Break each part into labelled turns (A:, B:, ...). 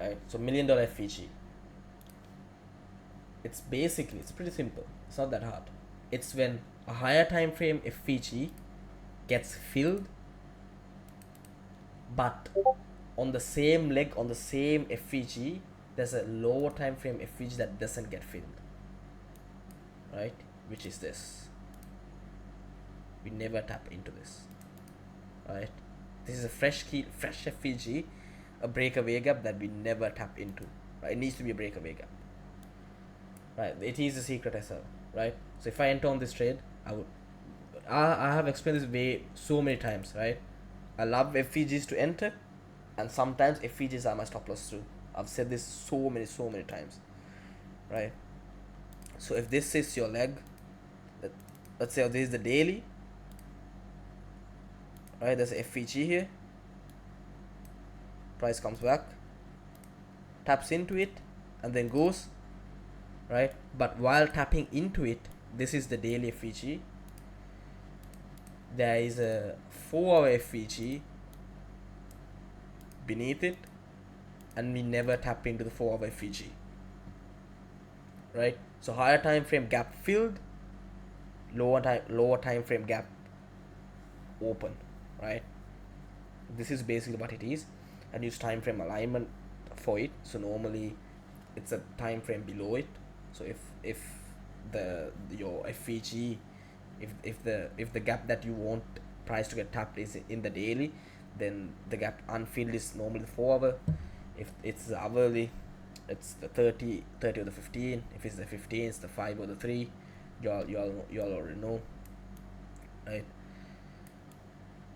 A: right? So $1,000,000 FVG. It's basically, it's pretty simple. It's not that hard. It's when a higher time frame FVG gets filled, but on the same leg, on the same FVG, there's a lower time frame FVG that doesn't get filled, right? Which is this. We never tap into this, right? This is a fresh FVG, a breakaway gap that we never tap into, right? It needs to be a breakaway gap, right? It is a secret SL, right? So if I enter on this trade, I have explained this way so many times, right? I love FVGs to enter, and sometimes FVGs are my stop loss too. I've said this so many times, right? So if this is your leg, let's say this is the daily, right? There's a FVG here. Price comes back, taps into it, and then goes, right? But while tapping into it, this is the daily FVG. There is a 4-hour FVG beneath it, and we never tap into the 4-hour FVG, right? So higher time frame gap filled, lower time frame gap open, right? This is basically what it is, and use time frame alignment for it. So normally it's a time frame below it. So if your FVG, if the gap that you want price to get tapped is in the daily, then the gap unfilled is normally the 4-hour. If it's the hourly, it's the 30 or the 15. If it's the 15, it's the 5 or the 3. You all already know, right?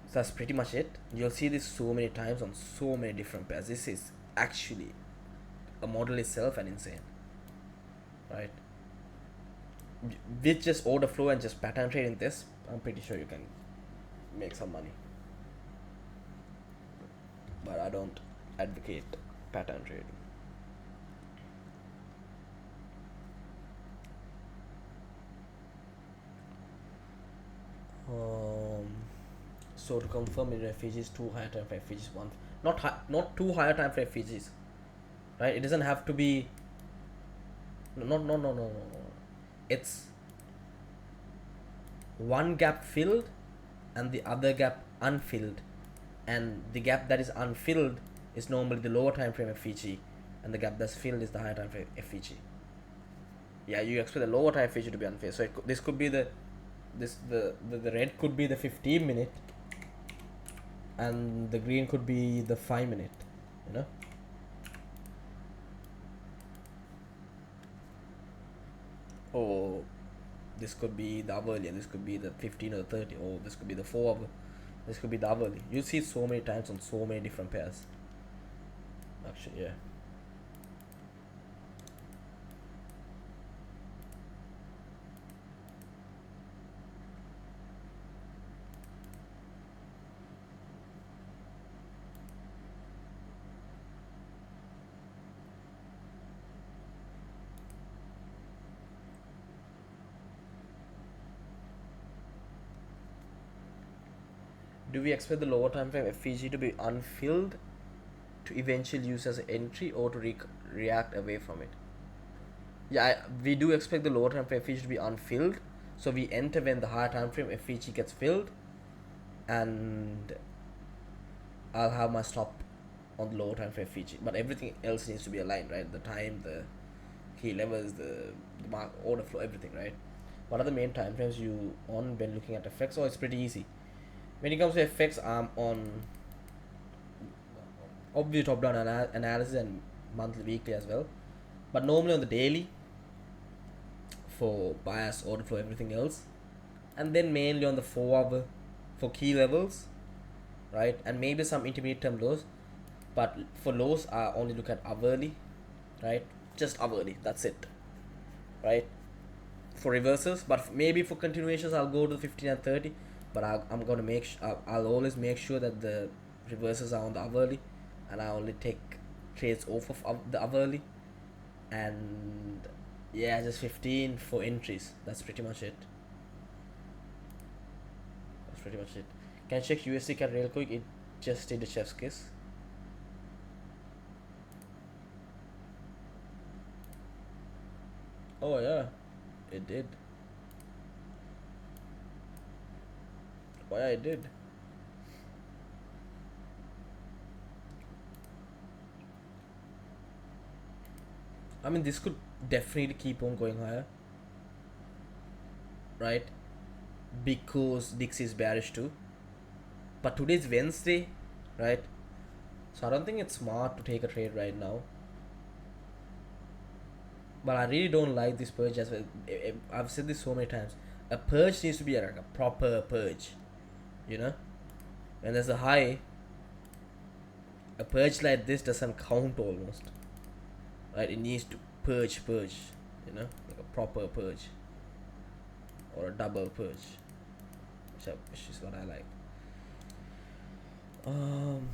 A: So that's pretty much it. You'll see this so many times on so many different pairs. This is actually a model itself and insane, right? With just order flow and just pattern trading this, I'm pretty sure you can make some money. But I don't advocate pattern trading. So to confirm, in FVGs, 2 higher time for FVGs, 1 not 2 higher time for FVGs, right? It doesn't have to be. No. It's one gap filled and the other gap unfilled, and the gap that is unfilled is normally the lower time frame FVG, and the gap that's filled is the higher time frame FVG. Yeah, you expect the lower time FVG to be unfilled. So this could be the red could be the 15-minute, and the green could be the 5-minute, you know. Or this could be the hourly, and this could be the 15 or 30, or this could be the 4-hour, this could be the hourly. You see so many times on so many different pairs, actually. Yeah. Do we expect the lower time frame FVG to be unfilled to eventually use as an entry, or to react away from it? Yeah, we do expect the lower time frame FVG to be unfilled, so we enter when the higher time frame FVG gets filled, and I'll have my stop on the lower time frame FVG. But everything else needs to be aligned, right? The time, the key levels, the mark, order flow, everything, right? What are the main time frames you on when looking at FX? Oh, it's pretty easy. When it comes to FX, I'm on obviously top down analysis and monthly, weekly as well, but normally on the daily for bias, order flow, everything else, and then mainly on the 4-hour for key levels, right? And maybe some intermediate term lows, but for lows I only look at hourly, right? Just hourly, that's it, right? For reversals, but maybe for continuations I'll go to the 15 and 30, but I'm gonna I'll always make sure that the reversals are on the hourly, and I only take trades off of the hourly, and yeah, just 15 for entries. That's pretty much it. Can I check USD CAD real quick? It just did the chef's kiss. Oh yeah, it did. Oh yeah, it did. I mean, this could definitely keep on going higher, right? Because Dix is bearish too. But today's Wednesday, right? So I don't think it's smart to take a trade right now. But I really don't like this purge as well. I've said this so many times. A purge needs to be like a proper purge, you know. When there's a high, a purge like this doesn't count almost, right? It needs to purge, you know, like a proper purge or a double purge, which is what I like. Um,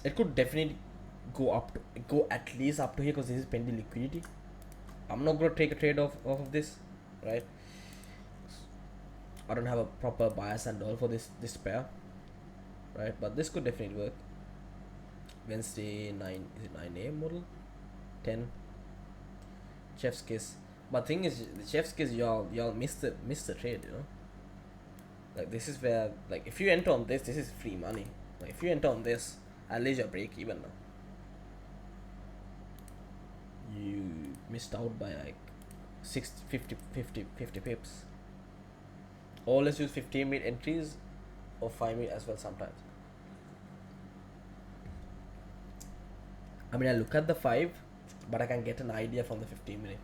A: it could definitely go at least up to here because this is pending liquidity. I'm not gonna take a trade off of this, right? I don't have a proper bias and all for this pair, right? But this could definitely work. Wednesday 9 a.m. model, 10 chef's kiss. But thing is, the chef's kiss, y'all missed the trade, you know. Like this is where, like, if you enter on this is free money. Like if you enter on this, at least you're break even now. You missed out by like 50 pips. Or let's use 15-minute entries or 5-minute as well sometimes. I mean, I look at the 5, but I can get an idea from the 15-minute,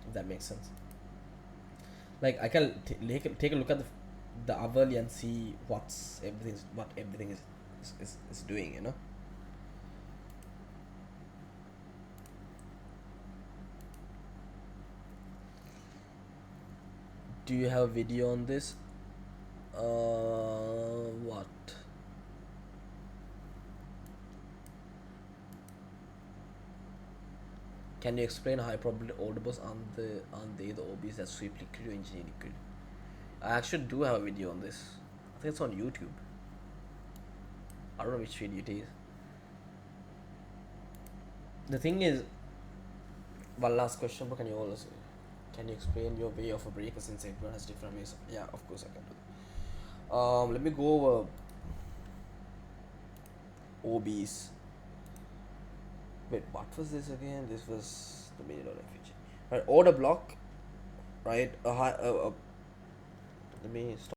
A: if that makes sense. Like I can take a look at the hourly and see what everything is doing, you know. Do you have a video on this? What? Can you explain high probability orders on the OBs that sweep liquid or engineer liquid? I actually do have a video on this. I think it's on YouTube. I don't know which video it is. The thing is, one last question, but can you explain your way of a breaker since everyone has different ways of, yeah, of course I can do that. Let me go over OBs. Wait, what was this again? This was the million dollar FVG. Right, order block, right? Let me stop.